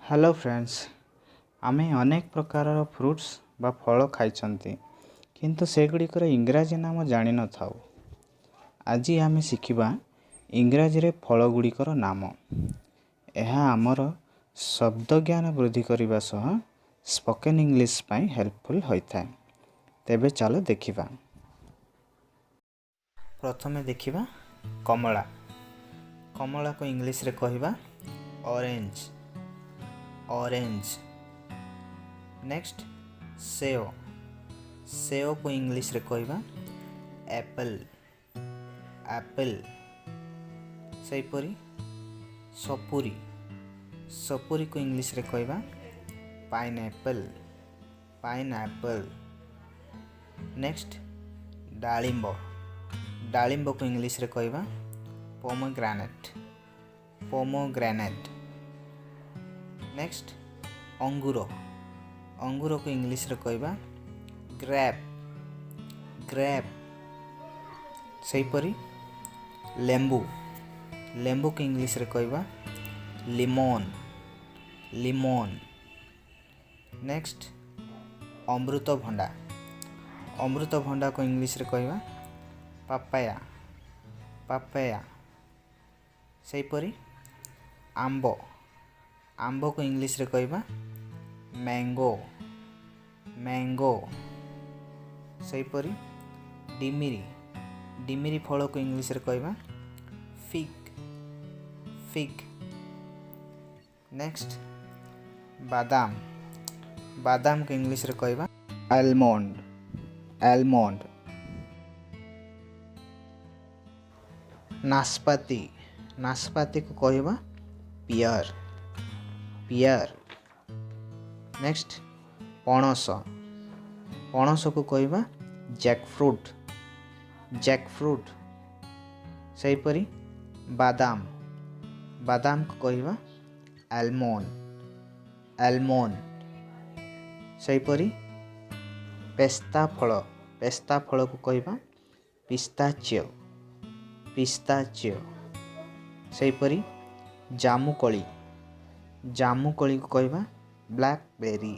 Hello friends, आमे अनेक प्रकार फ्रूट्स बा फल खाइछंती किंतु सेगुड़िकर इंग्राजी नाम जानि न थाउ। आज आमे शिखिबा इंग्राजी रे फल गुड़िकर नाम। यह आमर शब्द ज्ञान वृद्धि करने सह स्पोकन इंग्लिश पाई हेल्पफुल होइथाय। तेबे चलो देखिबा। प्रथमे देखिबा कमला। कमला को इंग्लिश रे कहिबा ऑरेंज। ऑरेंज। नेक्स्ट सेव। सेव को इंग्लिश रे कहिबा एप्पल। एप्पल। सेहीपरि सपुरी। सपुरी को इंग्लिश रे कहिबा पाइनएप्पल। पाइनएप्पल। नेक्स्ट डालिंब। डालिंब को इंग्लिश रे कहिबा पोमोग्रेनेट। पोमोग्रेनेट। नेक्स्ट अंगूर। अंगूर को इंग्लिश रे कहिबा ग्रेप। ग्रेप। सेहीपरि लेंबू। लेंबू को इंग्लिश रे कहिबा लिमोन। लिमोन। नेक्स्ट अमृतभंडा। अमृतभंडा को इंग्लिश रे कहिबा पापाया। पापाया। सेहीपरि आंबो। आंबो को इंग्लिश रे कहिबा मैंगो। मैंगो। सेहीपरि डिमिरी। डिमिरी फल को इंग्लिश रे कहिबा फिग। फिग। नेक्स्ट बादाम। बादाम को इंग्लिश रे कहिबा आलमंड। आलमंड। नाशपाती। नाशपाती को कहिबा पियर। पियर। नेक्स्ट पणस। पणस को कहिबा जैकफ्रूट। जैकफ्रूट। सेहीपरि बादाम। बादाम को कहिबा आलमंड। आलमंड। सेहीपरि पेस्ता फल। पेस्ता फल को कहिबा पिस्ताचियो। पिस्ताचियो। सेहीपरि जामुकोली। जामुकोली को कहिबा ब्लैकबेरी।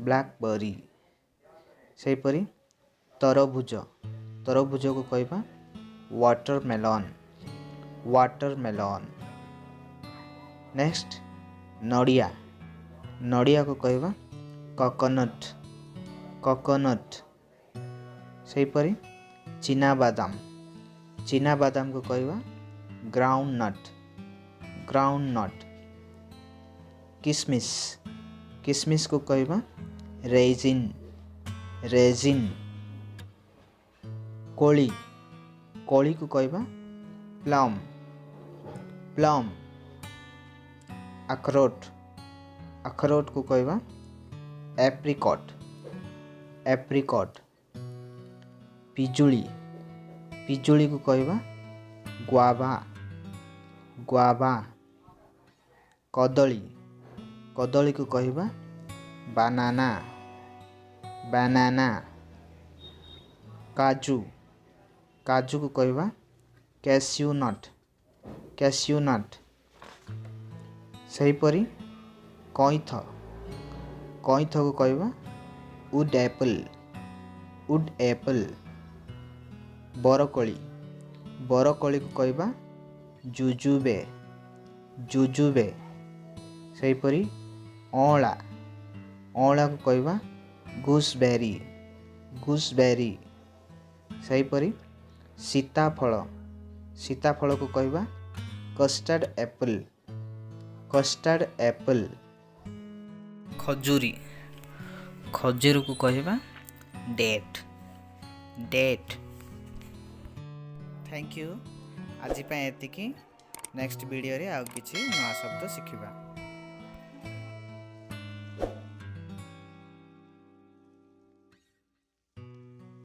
ब्लैकबेरी। सेहीपरि तरबुज। तरबुज को कहिबा वाटरमेलन। वाटरमेलन। नेक्स्ट नड़िया। नड़िया को कहिबा कोकोनट। कोकोनट। सेहीपरि चीना बादाम। चीना बादाम को कहिबा ग्राउंडनट। ग्राउंडनट। किसमिस। किसमिस को कहिबा रेजिन। रेजिन। कोली। कोली को कहिबा प्लम। प्लम। अखरोट। अखरोट को कहिबा एप्रिकॉट। एप्रिकॉट। पिजुली। पिजुली को कहिबा ग्वावा। ग्वावा। कदली। कदली को कहिबा बनाना। बनाना। काजू। काजू को कहिबा कैश्यू नट। कैश्यू नट। सेहीपरि कइथ। कइथ को कहिबा वुड एप्पल। Wood apple. बरकोली। बरकोली को कहिबा जुजुबे। जुजुबे। सेहीपरि अँला। अँला को कहिबा गूसबेरी। गूसबेरी। सेहीपरि सीताफल। सीताफल को कहिबा कस्टर्ड एप्पल। Custard apple. खजूरी। खजूर को कहिबा डेट। डेट। Thank you. आज एतिकी। नेक्स्ट वीडियो रे आउ किछि नया शब्द शिखिबा।